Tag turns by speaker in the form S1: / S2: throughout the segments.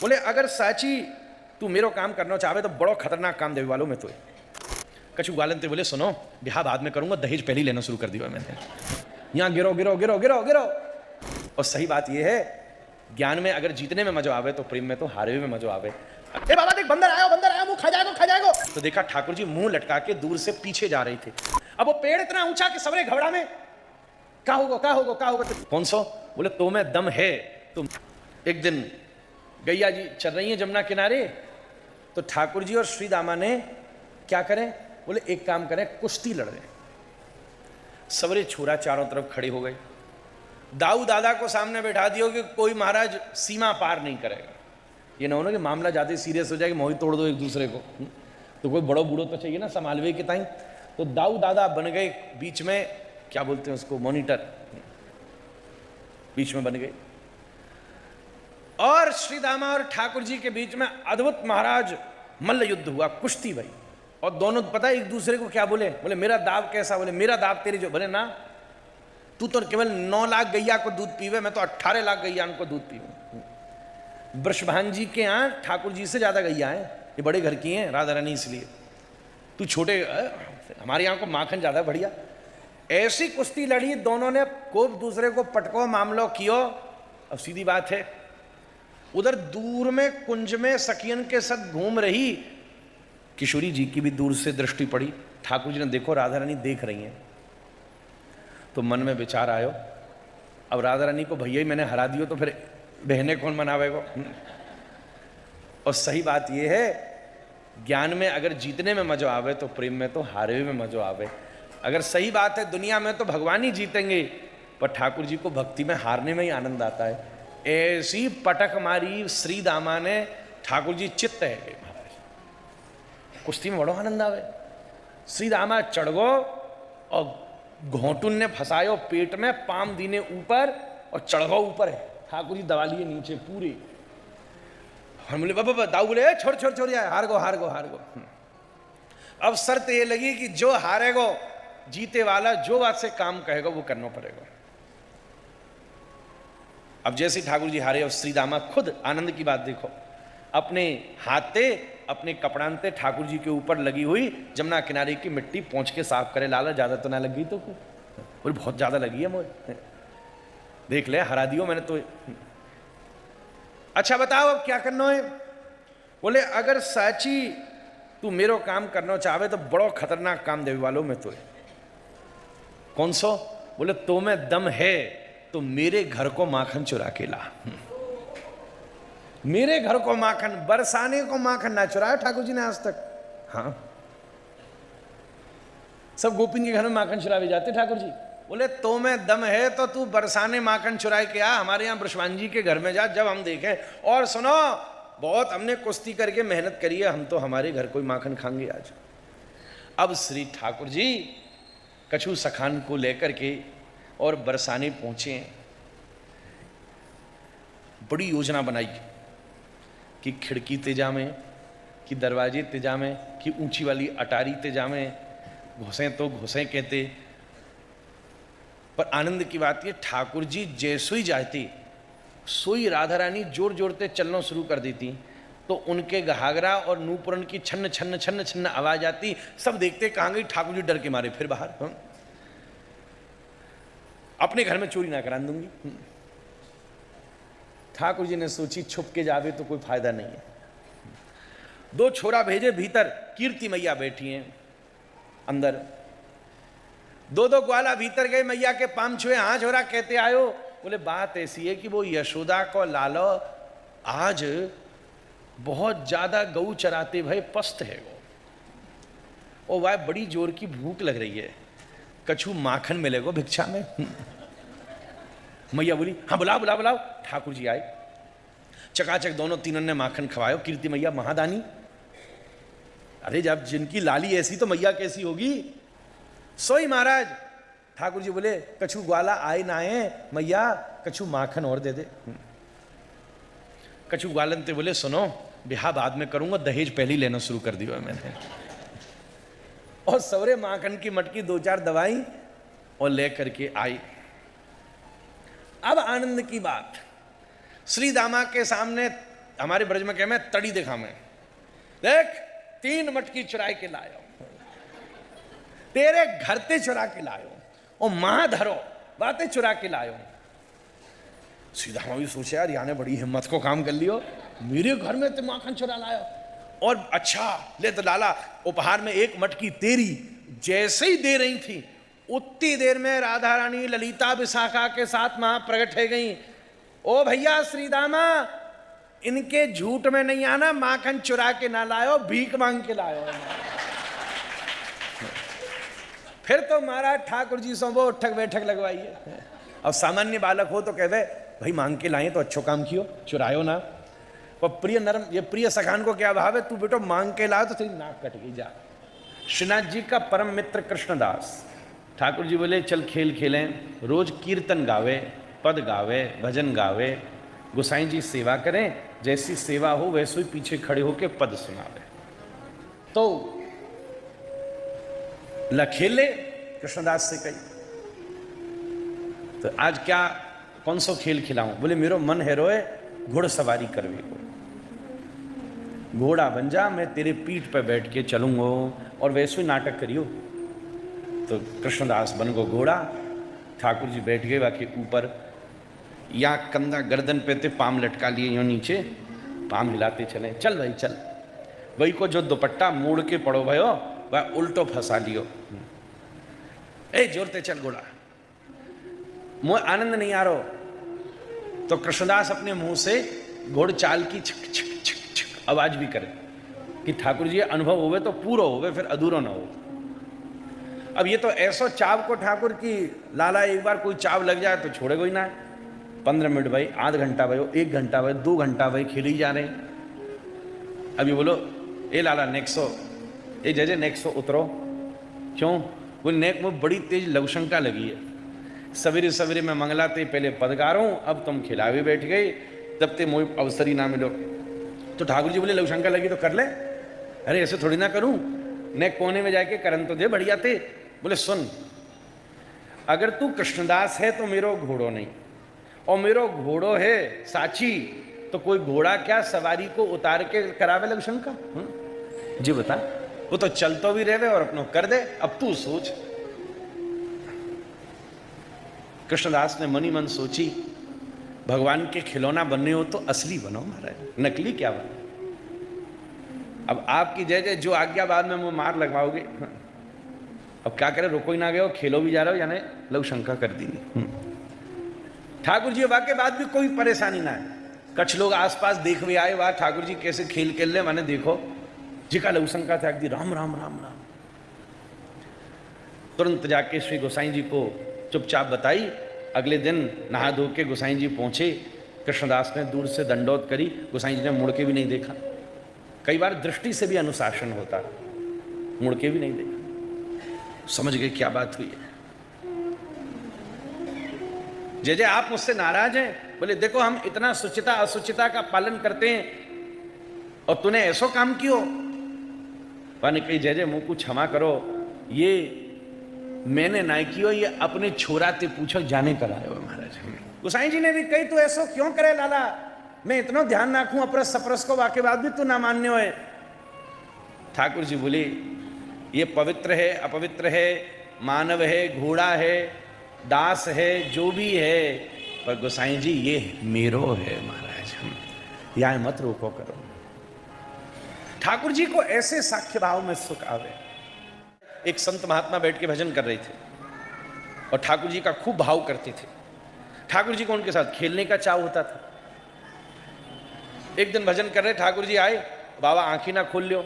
S1: बोले अगर साची तू मेरो काम करना चाहे तो बड़ो खतरनाक काम देवे वालों में तो कछु गालन ते बोले सुनो ब्याह बाद में करूंगा, दहेज पहले ही लेना शुरू कर दिया मैंने। यहाँ गिरो गिरो गिरो गिरो गिरो। और सही बात यह है, ज्ञान में अगर जीतने में मजा आवे तो प्रेम में तो हारे में मजा आवे। ए बाबा देख बंदर आया, मुंह खा जाएगा खा जाएगा। तो देखा ठाकुर जी मुंह लटका के दूर से पीछे जा रहे थे। अब वो पेड़ इतना ऊंचा कि सबरे घबरा में क्या होगा क्या होगा क्या होगा। कौन सो? बोले तो में दम है। तुम एक दिन गैया जी चल रही हैं जमुना किनारे, तो ठाकुर जी और श्री दामा ने क्या करें? बोले एक काम करें, कुश्ती लड़ रहे। सवरे छोरा चारों तरफ खड़े हो गए। दाऊ दादा को सामने बैठा दियो कि कोई महाराज सीमा पार नहीं करेगा। ये ना हो ना कि मामला जाते सीरियस हो जाए कि मोही तोड़ दो एक दूसरे को। तो कोई बड़ो बूढ़ो तो चाहिए ना संभालवे के ताई। तो दाऊ दादा बन गए बीच में, क्या बोलते हैं उसको, मॉनिटर, बीच में बन गए। और श्री दामा और ठाकुर जी के बीच में अद्भुत महाराज मल्ल युद्ध हुआ, कुश्ती भाई। और दोनों पता है एक दूसरे को क्या बोले? बोले मेरा दाव कैसा? बोले मेरा दाव तेरी जो। बोले ना, तू तो केवल 9 लाख गैया को दूध पीवे, मैं तो 18 लाख गैया को दूध पीवे। वृषभान जी के यहाँ ठाकुर जी से ज्यादा गैया है, ये बड़े घर की हैं राधा रानी, इसलिए तू छोटे, हमारे यहाँ को माखन ज्यादा बढ़िया। ऐसी कुश्ती लड़ी दोनों ने, खूब दूसरे को पटको, मामलो कियो। अब सीधी बात है, उधर दूर में कुंज में सखियन के साथ घूम रही किशोरी जी की भी दूर से दृष्टि पड़ी। ठाकुर जी ने देखो राधा रानी देख रही हैं, तो मन में विचार आयो, अब राधा रानी को भैया ही मैंने हरा दियो तो फिर बहने कौन मनावेगो। और सही बात यह है, ज्ञान में अगर जीतने में मजा आवे तो प्रेम में तो हारे में मजा आवे। अगर सही बात है दुनिया में तो भगवान ही जीतेंगे, पर ठाकुर जी को भक्ति में हारने में ही आनंद आता है। ऐसी पटक मारी श्री दामा ने, ठाकुर जी चित्त है महाराज, कुश्ती में बड़ो आनंद आवे। श्री दामा चढ़ गो और घोटुन ने फंसायो पेट में, पाम दीने ऊपर और चढ़ गो ऊपर है। ठाकुर जी दबा लिए नीचे पूरे। हम बोले बाबा, दाऊ बोले छोड़ छोड़ छोड़ जाए, हार गो हार गो हार गो। अब शर्त ये लगी कि जो हारेगो, जीते वाला जो बात से काम कहेगा वो करना पड़ेगा। अब जैसे ठाकुर जी हारे और श्री दामा खुद, आनंद की बात देखो, अपने हाथे अपने कपड़ानते ठाकुर जी के ऊपर लगी हुई जमुना किनारे की मिट्टी पहुंच के साफ करे। लाला ज्यादा तो ना लगी, तो बोले बहुत ज्यादा लगी है मुझे, देख ले हरा दियो मैंने तो। अच्छा बताओ अब क्या करना है? बोले अगर साची तू मेरो काम करना चाहे तो बड़ो खतरनाक काम देवे वालों में तो। कौन सो? बोले तो में दम है तो मेरे घर को माखन चुरा के ला। मेरे घर को माखन, बरसाने को माखन ना चुराया ठाकुर जी ने आज तक। हाँ, सब गोपिन के घर में माखन चुरावे जाते ठाकुर जी। बोले तो में दम है तो तू बरसाने माखन चुराए के आ, हमारे यहाँ वृषभान जी के घर में जा, जब हम देखें। और सुनो, बहुत हमने कुश्ती करके मेहनत करी है, हम तो हमारे घर कोई माखन खाएंगे आज। अब श्री ठाकुर जी कछु सखान को लेकर के और बरसाने पहुंचे। बड़ी योजना बनाई कि खिड़की तेजा में, कि दरवाजे तेजा में, कि ऊंची वाली अटारी तेजा में, घुसे तो घुसे कहते। पर आनंद की बात ये, ठाकुर जी जैसो ही जाती सोई राधा रानी जोर जोर से चलना शुरू कर देती, तो उनके घाघरा और नूपुरन की छन्न छन्न छन्न छन्न आवाज आती। सब देखते कहाँ गई, ठाकुर जी डर के मारे फिर बाहर। अपने घर में चोरी ना करा दूंगी। ठाकुर जी ने सोची छुप के जावे तो कोई फायदा नहीं है। 2 छोरा भेजे भीतर, कीर्ति मैया बैठी हैं अंदर। 2 ग्वाला भीतर गए, मैया के पाम छुए, हाँ छोरा कहते आयो। बोले बात ऐसी है कि वो यशोदा को लालो आज बहुत ज्यादा गऊ चराते भय पस्त है वो, और वह बड़ी जोर की भूख लग रही है, कछु माखन मिलेगो भिक्षा में। मैया बोली हाँ बुलाओ बुलाओ बुलाओ। ठाकुर जी आए, चकाचक दोनों तीनों ने माखन खवायो। कीर्ति मैया महादानी, अरे जब जिनकी लाली ऐसी तो मैया कैसी होगी। सोई महाराज। ठाकुर जी बोले कछु ग्वाला आए ना आए, मैया कछु माखन और दे दे। कछु ग्वालन ते बोले सुनो ब्याह बाद में करूंगा, दहेज पहले ही लेना शुरू कर दिया मैंने। और सवरे माखन की मटकी 2-4 दवाई और लेकर के आई। अब आनंद की बात, श्री दामा के सामने हमारे ब्रज में कह मैं तड़ी दिखा, मैं देख 3 मटकी चुराए के लायो, तेरे घर ते चुरा के लायो, और मां धरो बातें चुरा के लायो। सीधा हम भी सोचे यार याने बड़ी हिम्मत को काम कर लियो, मेरे घर में तो माखन चुरा लायो। और अच्छा ले तो लाला उपहार में 1 मटकी तेरी। जैसे ही दे रही थी उतनी देर में राधा रानी ललिता विशाखा के साथ वहां प्रकट हो गई। ओ भैया श्रीदामा, इनके झूठ में नहीं आना, माखन चुरा के ना लायो, भीख मांग के लायो। फिर तो महाराज ठाकुर जी सो वो उठक बैठक लगवाइए। अब सामान्य बालक हो तो कहवे भाई मांग के लाए तो अच्छो काम कियो, चुरायो ना। और प्रिय नरम ये प्रिय सखान को क्या भाव है, तू बेटो मांग के लाओ तो तेरी नाक कट गई जा। श्रीनाथ जी का परम मित्र कृष्णदास ठाकुर जी बोले चल खेल खेलें, रोज कीर्तन गावे, पद गावे, भजन गावे, गोसाई जी सेवा करें, जैसी सेवा हो वैसे ही पीछे खड़े होके पद सुनावे। तो लखेले कृष्णदास से कही तो आज क्या कौन सो खेल खिलाऊं? बोले मेरो मन है रोए घुड़सवारी करवे को, घोड़ा बन जा, मैं तेरे पीठ पर बैठ के चलूंगा और वैसे ही नाटक करियो। तो कृष्णदास बन गो घोड़ा, ठाकुर जी बैठ गए बाकी ऊपर, या कंधा गर्दन पे थे, पाम लटका लिए यूं नीचे, पाम हिलाते चले, चल भाई चल। वही को जो दुपट्टा मोड़ के पड़ो भयो वह उल्टो फंसा लियो, ए जोरते चल घोड़ा। मोह आनंद नहीं आ रहा तो कृष्णदास अपने मुंह से घोड़ चाल की छक छक छक छक आवाज भी करे कि ठाकुर जी अनुभव होवे तो पूरा होवे, फिर अधूरा ना हो। अब ये तो ऐसो चाव को ठाकुर की लाला एक बार कोई चाव लग जाए तो छोड़े कोई ना। 15 मिनट भाई, आध घंटा भाई, 1 घंटा भाई, 2 घंटा भाई खेल ही जा रहे हैं। अभी बोलो ए लाला नेक्सो, ए जजे नेक्सो उतरो, क्यों? वो नेक में बड़ी तेज लवशंका लगी है। सवेरे सवेरे मैं मंगलाते पहले पद गा रहा हूँ, अब तुम खिलावे बैठ गए, तब ते मोह अवसर ही ना मिलो। तो ठाकुर जी बोले लवशंका लगी तो कर ले। अरे ऐसे थोड़ी ना करूं, नेक कोने में जाके करन तो दे बढ़िया थे। बोले सुन, अगर तू कृष्णदास है तो मेरो घोड़ो नहीं, और मेरो घोड़ो है साची, तो कोई घोड़ा क्या सवारी को उतार के करावे लवशंका? जी बता, वो तो चल तो भी रहे और अपनों कर दे। अब तू सोच। कृष्णदास ने मनी मन सोची, भगवान के खिलौना बनने हो तो असली बनो महाराज, नकली क्या बनो। अब आपकी जय जय जो आज्ञा बाद में वो मार लगवाओगे। अब क्या करे, रोको ही ना गए हो, खेलो भी जा रहे हो, यानी लवशंका कर दी। ठाकुर जी वाके बाद भी कोई परेशानी ना है। कुछ लोग आसपास देख भी आए, वाह ठाकुर जी कैसे खेल खेल ले, माने देखो जी का लवशंका था दी, राम राम राम राम। तुरंत जाके श्री गोसाई जी को चुपचाप बताई। अगले दिन नहा धो के गोसाई जी पहुंचे। कृष्णदास ने दूर से दंडोत करी, गोसाई जी ने मुड़ के भी नहीं देखा। कई बार दृष्टि से भी अनुशासन होता, मुड़ के भी नहीं देखा। समझ गए क्या बात हुई है। जय जय आप मुझसे नाराज हैं? बोले देखो हम इतना सुचिता असुचिता का पालन करते हैं और तूने ऐसो काम क्यों? पाने कही जय जय मुंह को क्षमा करो, ये मैंने ना कियो, ये अपने छोरा ते पूछो जाने कर आयो महाराज। गोसाई जी ने भी कही तू ऐसो क्यों करे लाला, मैं इतना ध्यान रखूं अपरस सपरस को, वाके बाद भी तू ना मान्य हो। ठाकुर जी बोले ये पवित्र है अपवित्र है, मानव है घोड़ा है दास है जो भी है, पर गोसाई जी ये मेरो है महाराज, यहाँ मत रोको करो। ठाकुर जी को ऐसे साख्य भाव में सुख आवे। एक संत महात्मा बैठ के भजन कर रहे थे और ठाकुर जी का खूब भाव करते थे। ठाकुर जी को उनके साथ खेलने का चाव होता था। एक दिन भजन कर रहे, ठाकुर जी आए, बाबा आंखी ना खोल लियो।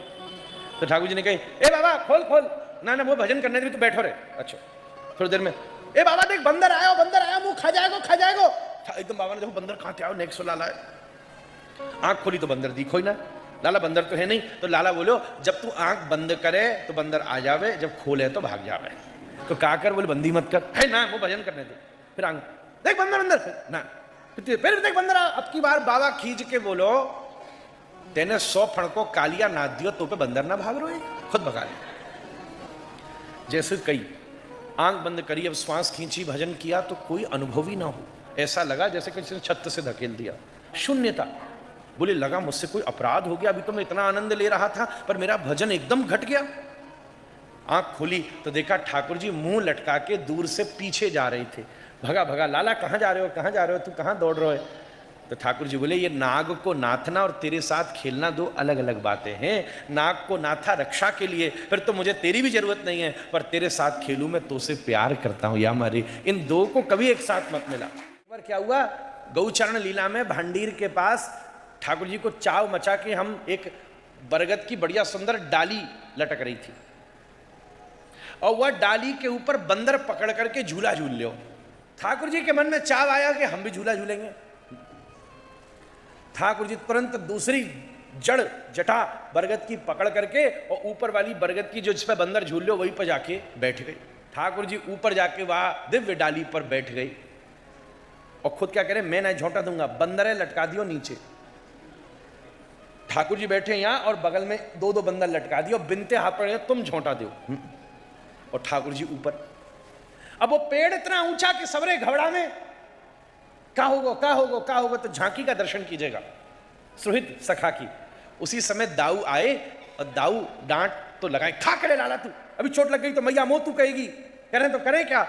S1: तो ठाकुर जी ने कही ए बाबा खोल खोल, ना ना वो भजन करने भी तो बैठो रहे। अच्छा थोड़ी देर में ए बाबा देख बंदर आया, मुंह खा जाएगो। एकदम बाबा ने देखो बंदर कहाँ थे आओ, नेक्स्ट लाला है। आंख खोली तो बंदर दिखो ही ना, लाला बंदर तो है नहीं। तो लाला बोलो जब तू आंख बंद करे तो बंदर आ जावे, जब खोले तो भाग जावे। तो का कर? बोले बंदी मत कर, है ना वो भजन करने दे। फिर आंख देख बंदर ना, फिर देख बंदर। अब की बार बाबा खींच के बोलो तेने 100 फणको कालिया ना दियो तो पे बंदर ना भाग रहे, खुद भगा ले। जैसे कई आंख बंद करी, अब श्वास खींची, भजन किया तो कोई अनुभव ही ना हो। ऐसा लगा जैसे किसी ने छत से धकेल दिया, शून्यता, बोले लगा मुझसे कोई अपराध हो गया, अभी तो मैं इतना आनंद ले रहा था पर मेरा भजन एकदम घट गया। आंख खोली तो देखा ठाकुर जी मुंह लटका के दूर से पीछे जा रहे थे। भगा भगा, लाला कहाँ जा रहे हो, कहाँ जा रहे हो, तू कहाँ दौड़ रहे हो? तो ठाकुर जी बोले ये नाग को नाथना और तेरे साथ खेलना दो अलग अलग बातें हैं। नाग को नाथा रक्षा के लिए, फिर तो मुझे तेरी भी जरूरत नहीं है, पर तेरे साथ खेलूं मैं तो से प्यार करता हूं या मारे, इन दो को कभी एक साथ मत मिला। पर क्या हुआ, गौचरण लीला में भांडीर के पास ठाकुर जी को चाव मचा के हम एक बरगद की बढ़िया सुंदर डाली लटक रही थी और वह डाली के ऊपर बंदर पकड़ करके झूला झूल लो। ठाकुर जी के मन में चाव आया कि हम भी झूला झूलेंगे। ठाकुर जी तुरंत दूसरी जड़ जटा बरगद की पकड़ करके और ऊपर वाली बरगद की जो जिस पे बंदर झूल लो वहीं पर जाके बैठ गई। ठाकुर जी ऊपर जाके वहां दिव्य डाली पर बैठ गई और खुद क्या करें, मैं नहीं झोंटा दूंगा, बंदरें लटका दियो नीचे। ठाकुर जी बैठे यहां और बगल में दो दो बंदर लटका दियो, बिनते हाथ पड़े तुम झोंटा दो, और ठाकुर जी ऊपर। अब वो पेड़ इतना ऊंचा कि सबरे घबरा में क्या होगा क्या होगा क्या होगा, तो झांकी का दर्शन कीजिएगा सुहित सखा की। उसी समय दाऊ आए और दाऊ डांट तो लगाए, खा करे लाला तू, अभी चोट लग गई तो मैया मोह तू कहेगी, करें तो करें क्या।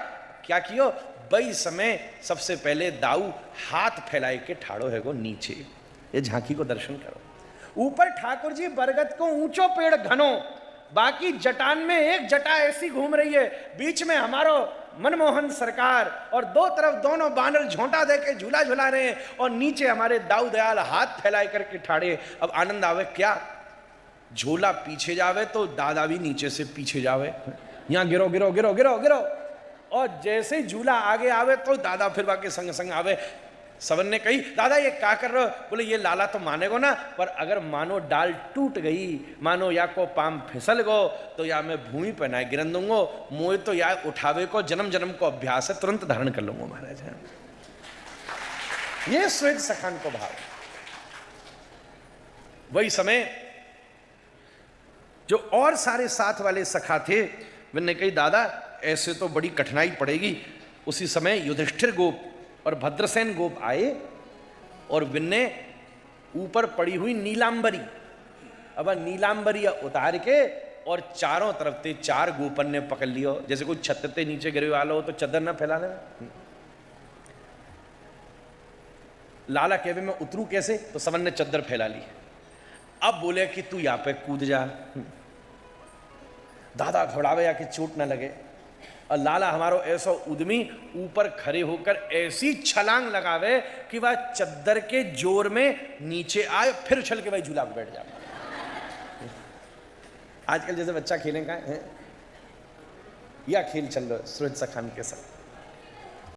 S1: क्या कियो, बई समय सबसे पहले दाऊ हाथ फैलाए के ठाड़ो है गो नीचे, ये झांकी को दर्शन करो। ऊपर ठाकुर जी बरगद को ऊंचो पेड़ घनो, बाकी जटान में एक जटा ऐसी घूम रही है, बीच में हमारो मनमोहन सरकार और दो तरफ दोनों बानर झोंटा दे के झूला झुला रहे हैं और नीचे हमारे दाऊ दयाल हाथ फैलाए करके ठाड़े। अब आनंद आवे क्या, झूला पीछे जावे तो दादा भी नीचे से पीछे जावे, यहां गिरो गिरो गिरो गिरो गिरो, और जैसे ही झूला आगे आवे तो दादा फिर बाकी संग संग आवे। सवन ने कही दादा ये क्या कर रहे हो, बोले ये लाला तो मानेगो ना, पर अगर मानो डाल टूट गई, मानो या को पाम फिसल गो तो या मैं भूमि पर ना गिरन दूंगो, मोए तो या उठावे को जन्म जन्म को अभ्यास है, तुरंत धारण कर लूंगा महाराज। ये स्वेद सखान को भाव। वही समय जो और सारे साथ वाले सखा थे मैंने कही दादा ऐसे तो बड़ी कठिनाई पड़ेगी। उसी समय युधिष्ठिर गोप और भद्रसेन गोप आए और विन्ने ऊपर पड़ी हुई नीलांबरी, अब नीलांबरी उतार के और चारों तरफ से चार गोपन ने पकड़ लियो, जैसे कोई छत ते नीचे गिरे वाला हो तो चदर ना फैलाने में। लाला कहवे में उतरू कैसे, तो सवन ने चद्दर फैला ली। अब बोले कि तू यहां पे कूद जा, दादा घबरावे या कि चोट ना लगे। और लाला हमारो ऐसा उद्यमी ऊपर खड़े होकर ऐसी छलांग लगावे कि वह चद्दर के जोर में नीचे आए, फिर उछल के वही झूला पर बैठ जाए। आजकल जैसे बच्चा खेलेगा या खेल चल रहा है सूरज सखान के साथ।